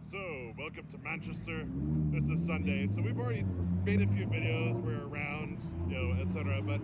So, welcome to Manchester. This is Sunday, so we've already made a few videos, we're around, etc. But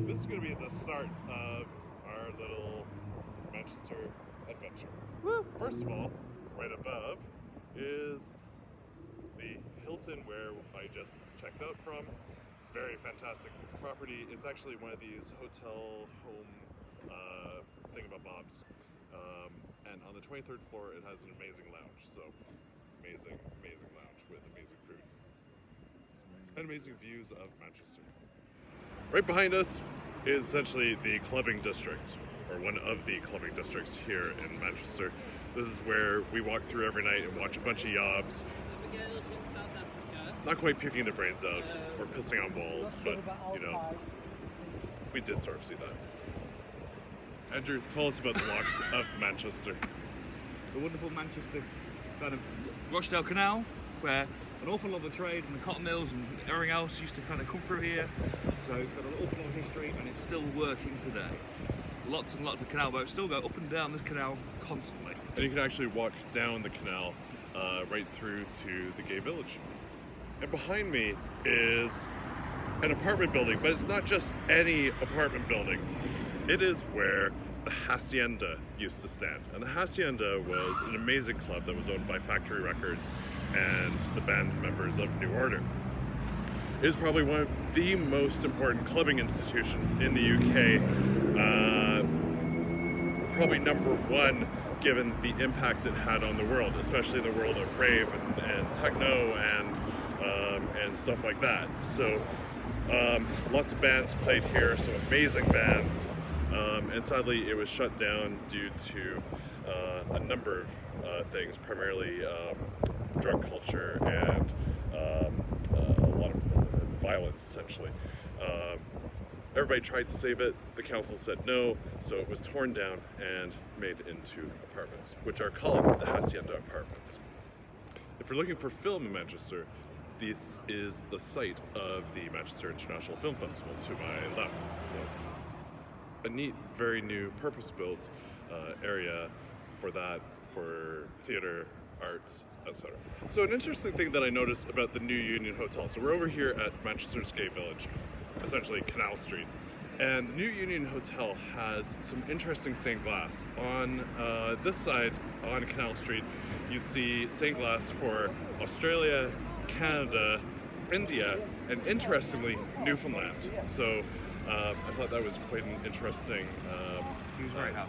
this is going to be the start of our little Manchester adventure. Woo! First of all, right above is the Hilton where I just checked out from. Very fantastic property. It's actually one of these hotel home thingamabobs. And on the 23rd floor, it has an amazing lounge. So, amazing lounge with amazing food and amazing views of Manchester. Right behind us is essentially the clubbing district, or one of the clubbing districts here in Manchester. This is where we walk through every night and watch a bunch of yobs. Not quite puking their brains out or pissing on walls, but we did sort of see that. Andrew, tell us about the walks of Manchester. The wonderful Manchester kind of Rochdale Canal, where an awful lot of the trade and the cotton mills and everything else used to kind of come through here. So it's got an awful lot of history and it's still working today. Lots and lots of canal boats still go up and down this canal constantly. And you can actually walk down the canal right through to the gay village. And behind me is an apartment building, but it's not just any apartment building. It is where the Hacienda used to stand. And the Hacienda was an amazing club that was owned by Factory Records and the band members of New Order. It is probably one of the most important clubbing institutions in the UK. Probably number one, given the impact it had on the world, especially the world of rave and techno and stuff like that. So lots of bands played here, some amazing bands. And sadly, it was shut down due to a number of things, primarily drug culture and a lot of violence, essentially. Everybody tried to save it. The council said no, so it was torn down and made into apartments, which are called the Hacienda Apartments. If you're looking for film in Manchester, this is the site of the Manchester International Film Festival to my left. So, a neat, very new, purpose-built area for that, for theater, arts, etc. So an interesting thing that I noticed about the New Union Hotel, so we're over here at Manchester's Gay Village, essentially Canal Street, and the New Union Hotel has some interesting stained glass. On this side, on Canal Street, you see stained glass for Australia, Canada, India, and interestingly, Newfoundland. So I thought that was quite an interesting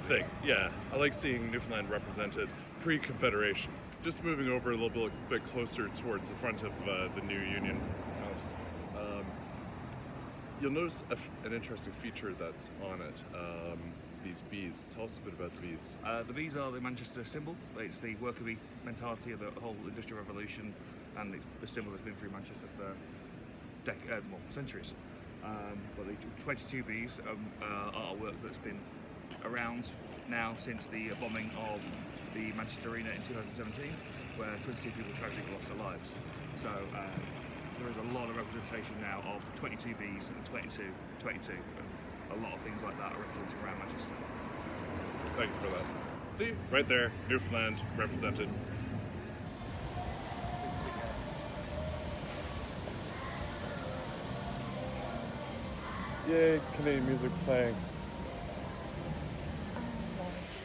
thing. Yeah, I like seeing Newfoundland represented pre-Confederation. Just moving over a little bit closer towards the front of the New Union House, you'll notice an interesting feature that's on it. These bees. Tell us a bit about the bees. The bees are the Manchester symbol. It's the worker bee mentality of the whole Industrial Revolution, and it's the symbol that's been through Manchester for centuries. But the 22 bees are a work that's been around now since the bombing of the Manchester Arena in 2017, where 22 people tragically lost their lives. So there is a lot of representation now of 22 bees and 22, and a lot of things like that are represented around Manchester. Thank you for that. See, right there, Newfoundland represented. Yay, Canadian music playing.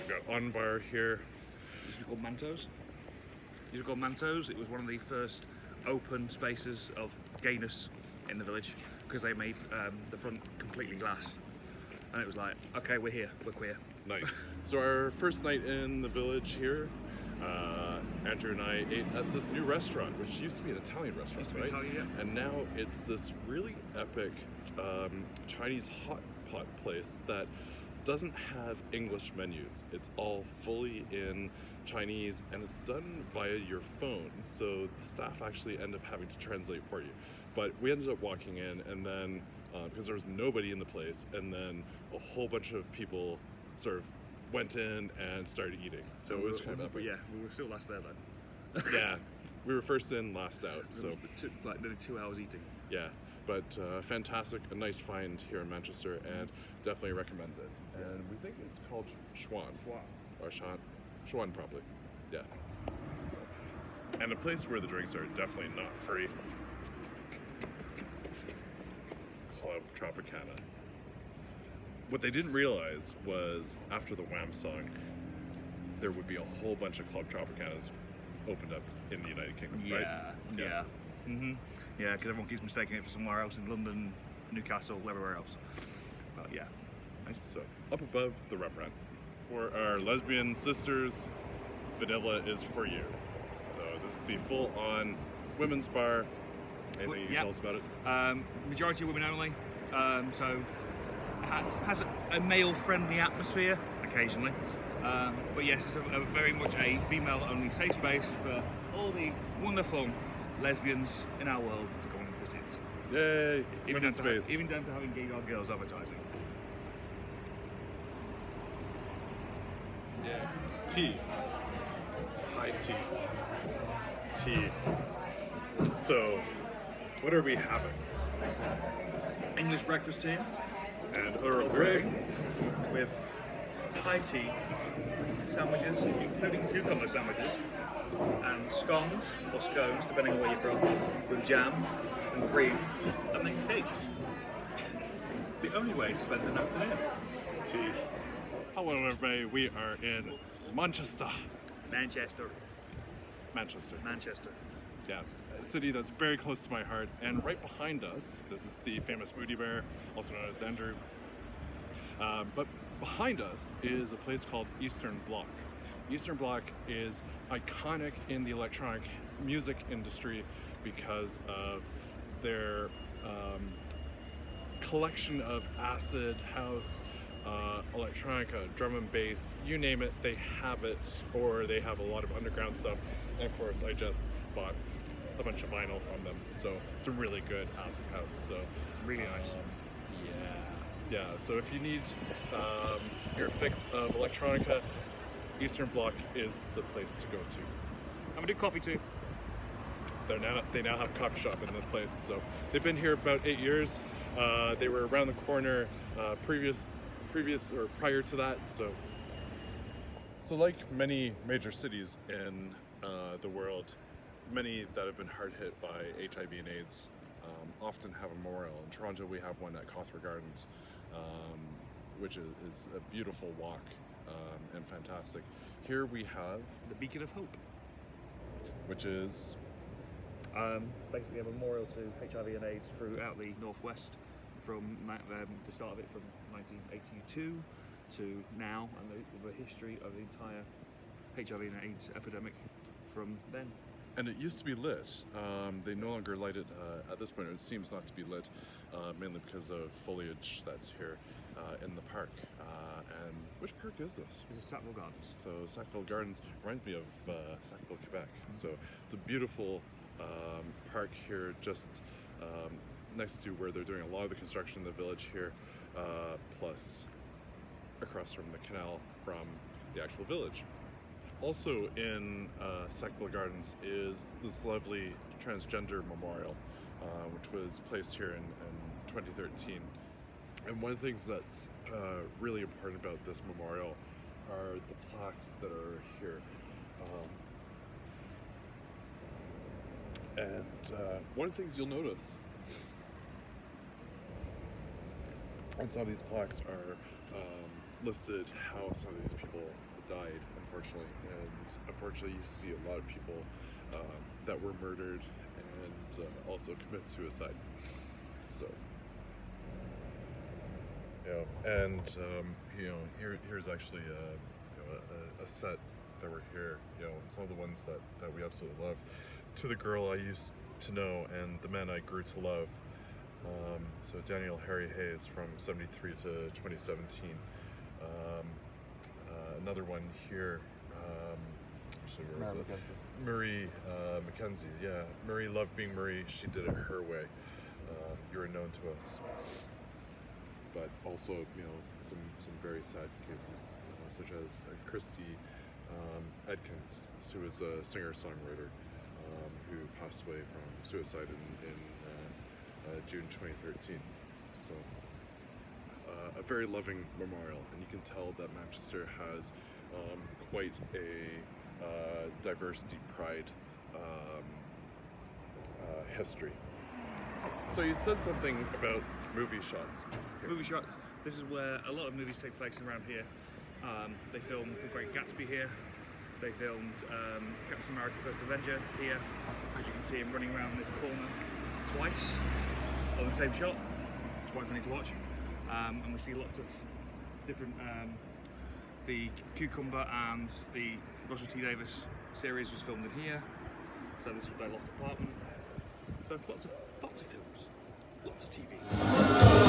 We've got On Bar here. Used to be called Mantos. It was one of the first open spaces of gayness in the village because they made the front completely glass. And it was like, okay, we're here, we're queer. Nice. So our first night in the village here, Andrew and I ate at this new restaurant, which used to be an Italian restaurant, right? Italian, yeah. And now it's this really epic Chinese hot pot place that doesn't have English menus. It's all fully in Chinese and it's done via your phone. So the staff actually end up having to translate for you. But we ended up walking in and then, because there was nobody in the place, and then a whole bunch of people sort of went in and started eating. So it was kind of epic. But yeah, we were still last there though. Yeah, we were first in, last out. So it took like nearly 2 hours eating. Yeah, but fantastic, a nice find here in Manchester, and definitely recommend it. And we think it's called Schwan. Or Shan. Schwan, probably. Yeah. and a place where the drinks are definitely not free. Club Tropicana. What they didn't realize was after the Wham song, there would be a whole bunch of Club Tropicanas opened up in the United Kingdom, right? Yeah. Mm-hmm. Yeah, because everyone keeps mistaking it for somewhere else in London, Newcastle, everywhere else. But yeah. Nice. So, up above the restaurant. For our lesbian sisters, vanilla is for you. So, this is the full-on women's bar. Anything you can tell us about it? Majority women only. So, has a male-friendly atmosphere occasionally. But yes, it's a very much a female-only safe space for all the wonderful lesbians in our world to go and visit. Yay! Women's space. Even down to having gay girls advertising. Yeah. Tea. High tea. Tea. So, what are we having? English breakfast tea And Earl Grey. with high tea sandwiches, including cucumber sandwiches, and scones or scones, depending on where you're from, with jam and cream, and then cakes. The only way to spend an afternoon. Tea. Hello everybody, we are in Manchester. Manchester. Yeah, a city that's very close to my heart. And right behind us, this is the famous Moody Bear, also known as Andrew. But behind us is a place called Eastern Bloc. Eastern Bloc is iconic in the electronic music industry because of their collection of acid house, electronica, drum and bass, you name it, they have it, or they have a lot of underground stuff. And of course, I just bought a bunch of vinyl from them, so it's a really good acid house. So Really nice. yeah. So if you need your fix of electronica, Eastern Bloc is the place to go to. I'm gonna do coffee too. They now have a coffee shop in the place, so they've been here about 8 years. They were around the corner prior to that. So like many major cities in the world, many that have been hard hit by HIV and AIDS often have a memorial. In Toronto, we have one at Sackville Gardens, which is a beautiful walk and fantastic. Here we have The Beacon of Hope. which is Basically a memorial to HIV and AIDS throughout the Northwest from the start of it from 1982 to now, and the history of the entire HIV and AIDS epidemic from then. and it used to be lit. They no longer light it at this point. It seems not to be lit, mainly because of foliage that's here in the park. And which park is this? This is Sackville Gardens. So Sackville Gardens reminds me of Sackville, Quebec. So it's a beautiful park here, just next to where they're doing a lot of the construction in the village here, plus across from the canal from the actual village. Also in Sackville Gardens is this lovely Transgender Memorial, which was placed here in 2013. And one of the things that's really important about this memorial are the plaques that are here. One of the things you'll notice, on some of these plaques are listed how some of these people died, unfortunately. And unfortunately, you see a lot of people that were murdered and also commit suicide. So, and here's actually a set that were here. Some of the ones that we absolutely love. To the girl I used to know and the men I grew to love. So Daniel Harry Hayes from 73 to 2017. Another one here. Actually, where was it? Marie Mackenzie. Yeah, Marie loved being Marie. She did it her way. You are known to us. But also, some very sad cases, such as Christy Edkins, who was a singer-songwriter who passed away from suicide in June 2013. So, a very loving memorial, and you can tell that Manchester has quite a diverse, deep pride history. So you said something about movie shots. Here. Movie shots. This is where a lot of movies take place around here. They filmed The Great Gatsby here. They filmed Captain America: First Avenger here. As you can see, him running around this corner twice on the same shot. It's quite funny to watch. And we see lots of different. The Cucumber and the Russell T Davies series was filmed in here. So this was their loft apartment. So lots of films, lots of TV.